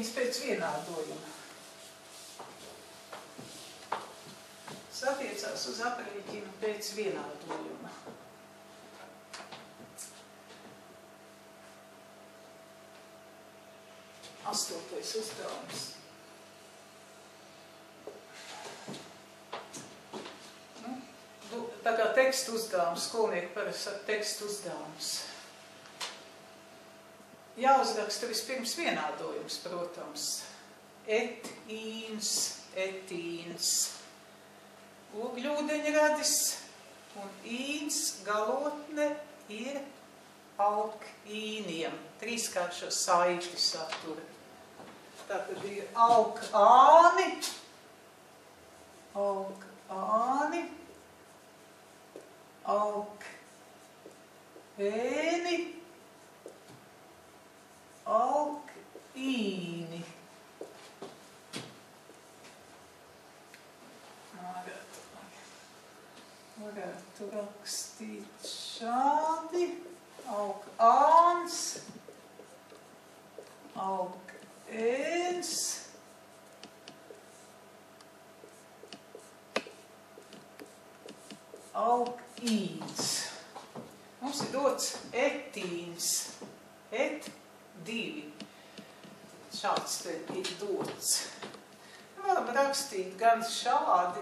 aprēķins pēc vienādojuma. Satiecās uz aprēķinu pēc vienādojuma. Astotais uzdevums. Tā kā tekstu uzdevums, skolnieku parasti saka tekstu uzdevums. Jāuzraksta vispirms vienādojums, protams. Etīns, etīns, ogļūdeņradis un īns galotne ir alkīniem. Trīskāršo saikļu satura. Tātad ir alkāni, alkāni, alkēni, alkīni. Varētu rakstīt šādi. Alkāns, alkēns, alkīns. Mums ir dots etīns, et2. Šāds te ir dots. Varam rakstīt gan šādi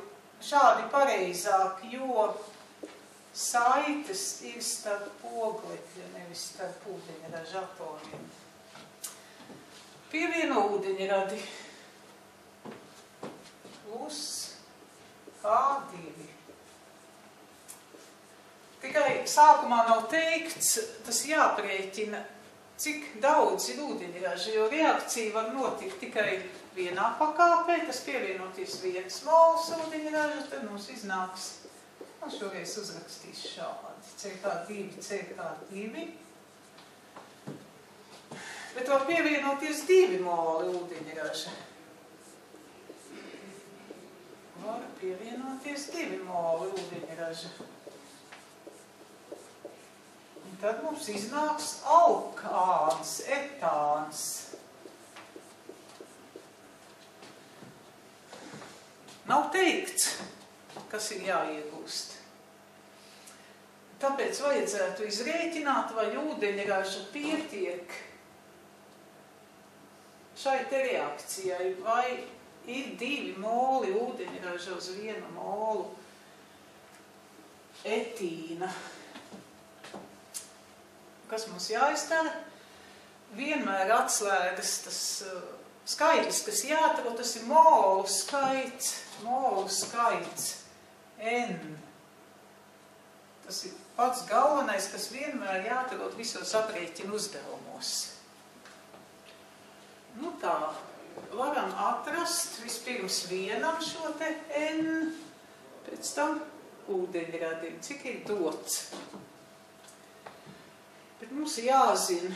pareizāk, jo saites ir starp oglekļa, nevis starp ūdeņraža atomiem. Pievieno ūdeņradi plus H2. Tikai sākumā nav teikts, tas jāprēķina, cik daudz ir ūdeņraža, jo reakcija var notikt tikai vienā pakāpē, tas pievienoties 1 mols ūdeņraža, tad mums iznāks. Un šoreiz uzrakstīšu šādi. CH2, CH2. Bet var pievienoties 2 moli ūdeņraža. Var pievienoties 2 moli ūdeņraža. Un tad mums iznāks alkāns, etāns. Nav teikts, kas ir jāiegūst. Tāpēc vajadzētu izrēķināt, vai ūdeņraža pietiek šai te reakcijai, vai ir 2 moli ūdeņraža uz 1 molu etīna. Kas mums jāizdara? Vienmēr atslēgas tas skaitlis, kas jāatrod, tas ir molu skaits, N. Tas ir pats galvenais, kas vienmēr jāatrod visos aprēķinu uzdevumos. Nu tā, varam atrast vispirms vienam šo te N, pēc tam ūdeņradim, cik ir dots. Bet mums ir jāzina.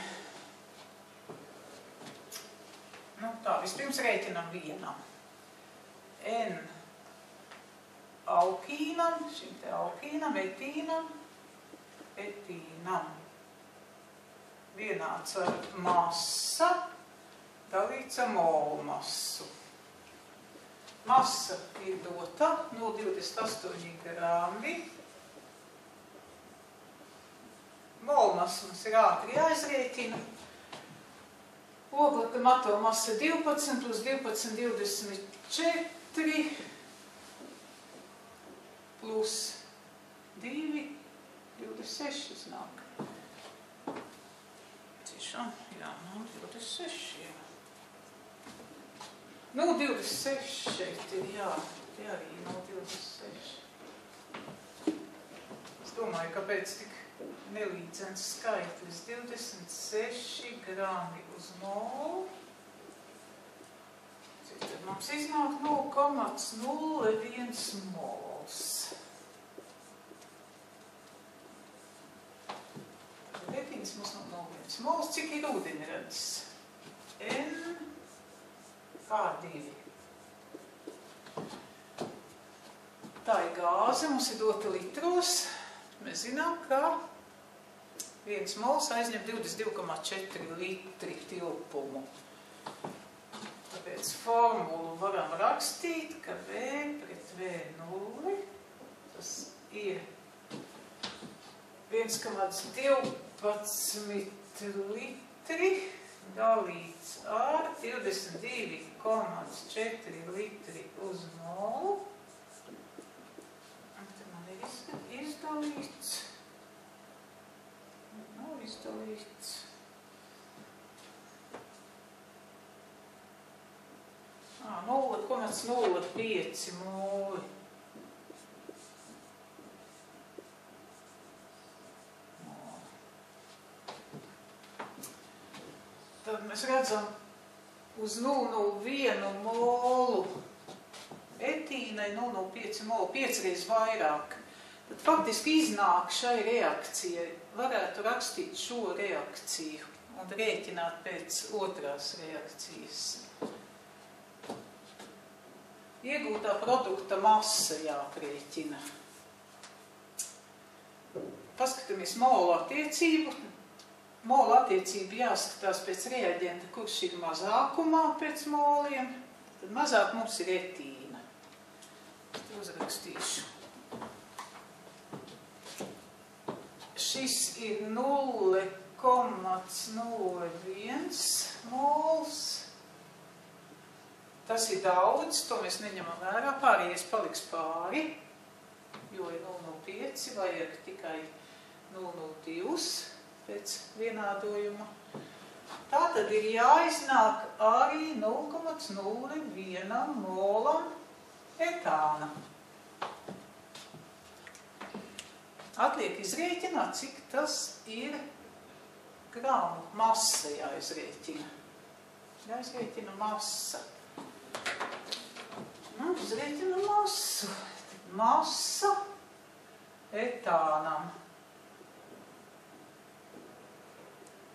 Nu tā, vispirms rēķinam vienam. N alkīnam, šim te alkīnam, etīnam. Vienāds ar masa dalīts ar molu masu. Masa ir dota 0,28 grami. Molu masa mums ir ātri jāizrēķina. Oglekļa atomasa 12 plus 12, 24 plus 2, 26 nāk. Tiešām, jā, nav 26, jā. Nu, 26 šeit ir, jā, tie arī nav 26. Es domāju, kāpēc tik nelīdzens skaitlis. 26 grami uz molu. Cik tad mums iznāk 0,01 mols. Etīns mums nav 0,1 mols. Cik ir ūdeņradis? N H2. Tā ir gāze, mums ir dota litros. Mēs zinām, ka 1 mols aizņem 22,4 litri tilpumu. pēc formulu varam rakstīt, ka V pret V0, tas ir 1,12 litri dalīts ar 22,4 litri uz molu. Un tad man ir izdalīts. Nav izdalīts. Ā, 0,05 moli. Tad mēs redzam uz 0,01 molu etīnai 0,05 molu, 5 reiz vairāk. Tad faktiski iznāk šai reakcijai, varētu rakstīt šo reakciju un rēķināt pēc otrās reakcijas. Iegūtā produkta masa jāprēķina. Paskatāmies molu attiecību. Molu attiecība jāskatās pēc reaģenta, kurš ir mazākumā pēc moliem. Tad mazāk mums ir etīna. Uzrakstīšu. Šis ir 0,01 mols. Tas ir daudz, to mēs neņemam vērā. Pārējais paliks pāri, jo ir 0,05, vajag tikai 0,02 pēc vienādojuma. Tā tad ir jāiznāk arī 0,01 molam etāna. Atliek izrēķināt, cik tas ir gramu. Masa jāizrēķina. Jāizrēķina masa. Izrēķina masu. Masa etānam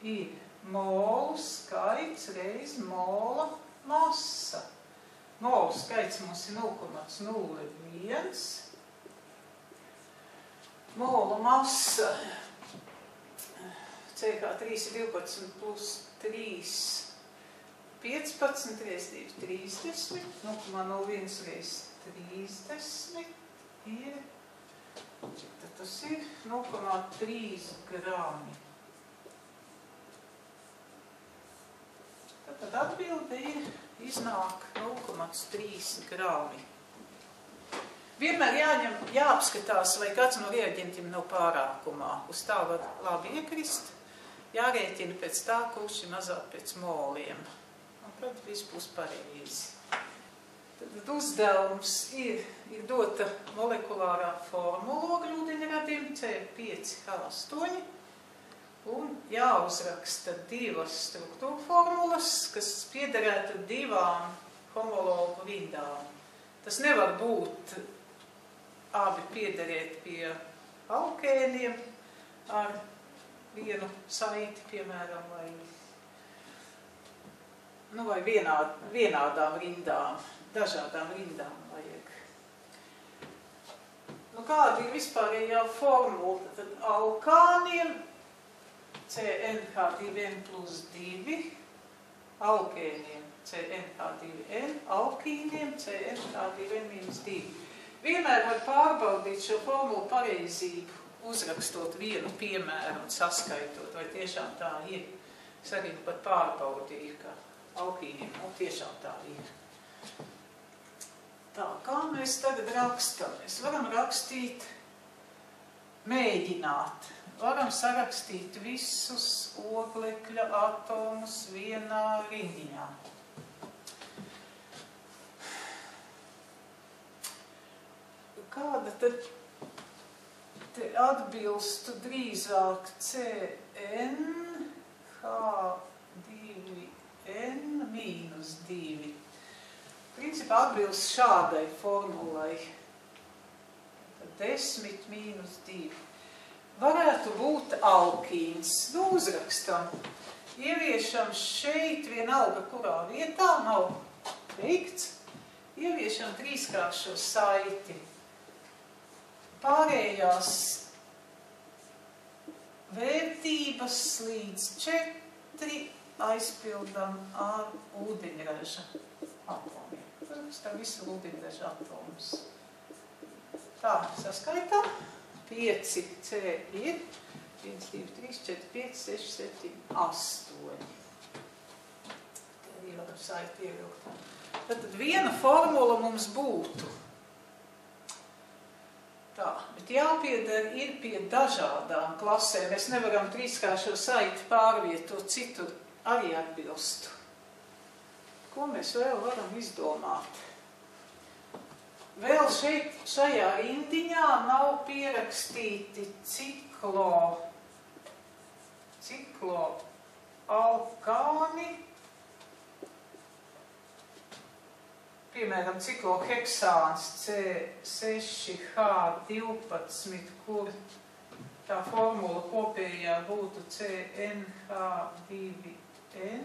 ir molu skaits reiz mola masa. Molu skaits mums ir 0,01. Molu masa CH3 ir 12 plus 3, 15 reiz 2, 30, 0,01 reiz 30 ir, tad tas ir 0,3 grami. Tad atbilde ir iznāk 0,3 grami. Vienmēr jāapskatās, vai kāds no reaģentiem nav pārākumā. Uz tā var labi iekrist, jārēķina pēc tā, kurš ir mazāk pēc moliem. Un tad viss būs pareizi. Tad uzdevums ir dota molekulārā formula ogļūdeņradim C5H8 un jāuzraksta divas struktūra formulas, kas piederētu divām homologu rindām. Tas nevar būt abi piederēt pie alkēniem ar vienu saiti, piemēram, vai vienādām rindām, dažādām rindām vajag. Kāda ir vispārējā formula? Tad alkāniem CnH2n plus 2, alkēniem CnH2n, alkīniem CnH2n minus 2. Vienmēr var pārbaudīt šo formulu pareizību, uzrakstot vienu piemēru un saskaitot, vai tiešām tā ir. Es arī pat pārbaudīju, ka alkīniem tiešām tā ir. Tā, kā mēs tagad rakstam? Mēs varam rakstīt, mēģināt. Varam sarakstīt visus oglekļa atomus vienā rindiņā. Kāda tad te atbilstu drīzāk CnH2n mīnus 2? Principā atbilst šādai formulai. 10 mīnus 2. Varētu būt alkīns. Uzrakstam. Ieviešam šeit vienalga, kurā vietā nav teikts. Ieviešam trīskāršo saiti. Pārējās vērtības līdz 4 aizpildam ar ūdeņraža atomiem. Tā visu ūdeņraža atomus. Tā, saskaitām. 5C ir 1, 2, 3, 4, 5, 6, 7, 8. Te arī varam saiti ievilkt. Tad viena formula mums būtu. Tā, bet jāpieder ir pie dažādām klasēm. Mēs nevaram trīskāršo saiti pārvietot citur arī atbilstu. Ko mēs vēl varam izdomāt? Vēl šeit, šajā rindiņā nav pierakstīti cikloalkāni, piemēram, cikloheksāns C6H12, kur tā formula kopējā būtu CnH2n,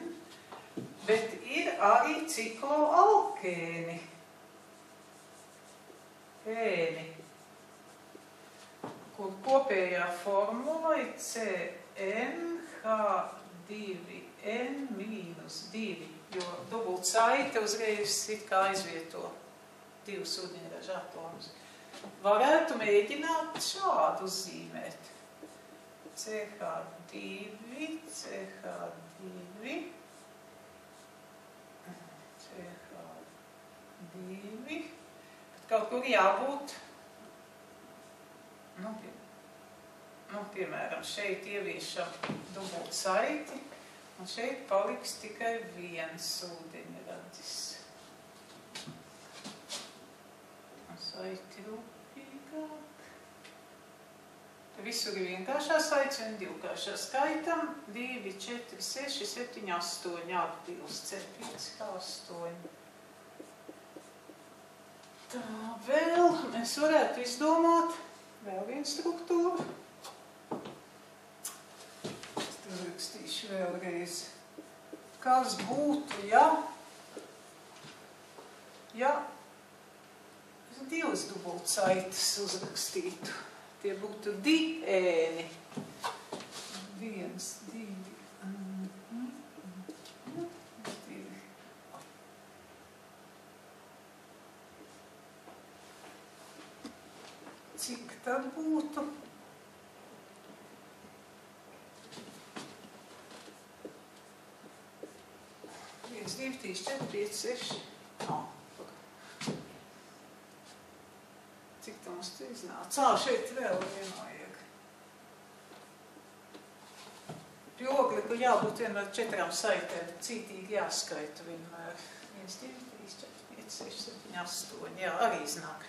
bet ir arī cikloalkēni. Kur kopējā formula ir CnH2n-2, jo dubult saite uzreiz it kā aizvieto divus ūdeņraža atomus. Varētu mēģināt šādu uzzīmēt. CH2, kaut kur jābūt, piemēram, šeit ieviešam dubult saiti, un šeit paliks tikai viens ūdeņradis. Saiti rūpīgāk. Visur ir vienkāršā saits un divkāršā skaitam. 2, 4, 6, 7, 8 atbilst C5H8. Tā, vēl mēs varētu izdomāt vēl vienu struktūru. Es te rakstīšu vēlreiz. Kas būtu, ja divas dubult saites uzrakstītu? Tie būtu diēni. 1, 2, 2. Cik tad būtu? 1, 2, 3, 4, 5, 6. Cik tā mums te iznāca? Šeit vēl vienojag. Pie ogliku jābūt vienmēr 4 saitēm, cītīgi jāskaita vienmēr. 1, 2, 3, 4, 5, 6, 7, 8. Jā, arī iznāk.